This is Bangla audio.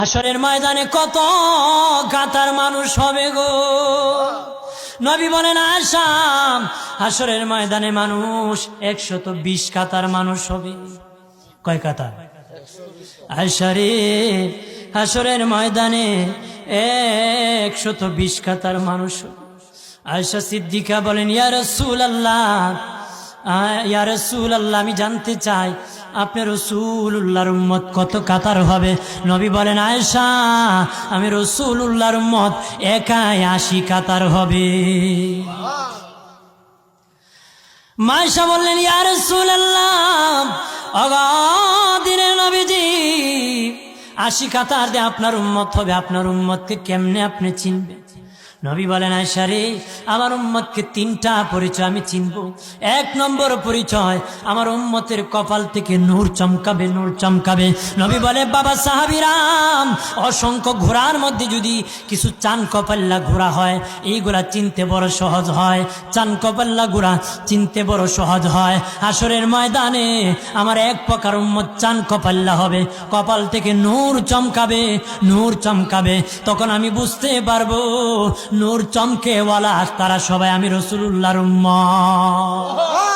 হাসরের ময়দানে কত কাতার মানুষ হবে গো। নবী বলেন আয়েশা, হাসরের ময়দানে মানুষ 120 কাতার মানুষ হবে। কয় কাতার? আয়েশা রে, হাসরের ময়দানে 120 কাতার মানুষ হবে। আয়েশা সিদ্দিকা বলেন ইয়া রাসূলুল্লাহ, ইয়া রাসূলুল্লাহ, আমি জানতে চাই আপনার রাসূলুল্লাহর উম্মত কত কাতার হবে? নবী বলেন আয়েশা, আমি রাসূলুল্লাহর উম্মত একাই 80 কাতার হবে। আয়েশা বললেন ইয়া রাসূলুল্লাহ, দিনের নবীজি 80 কাতার দিয়ে আপনার উম্মত হবে, আপনার উম্মতকে কেমনে আপনি চিনবেন? নবী বলেন আয়েশা রে, আমার উম্মতকে 3টা পরিচয় আমি চিনব। 1 নম্বর পরিচয়, আমার উম্মতের কপাল থেকে নূর চমকাবে, নূর চমকাবে। নবী বলে বাবা সাহাবীরাম, অসংখ্য ঘোড়ার মধ্যে যদি কিছু চান কপাল্লা ঘোড়া হয়, এইগুলা চিনতে বড় সহজ হয়। চান কপাল্লা ঘোড়া চিনতে বড় সহজ হয়। হাসরের ময়দানে আমার 1 প্রকার উম্মত চান কপাল্লা হবে, কপাল থেকে নূর চমকাবে, নূর চমকাবে। তখন আমি বুঝতে পারবো নূর চমকেওয়ালা তারা সবাই আমি রাসূলুল্লাহর উম্মত।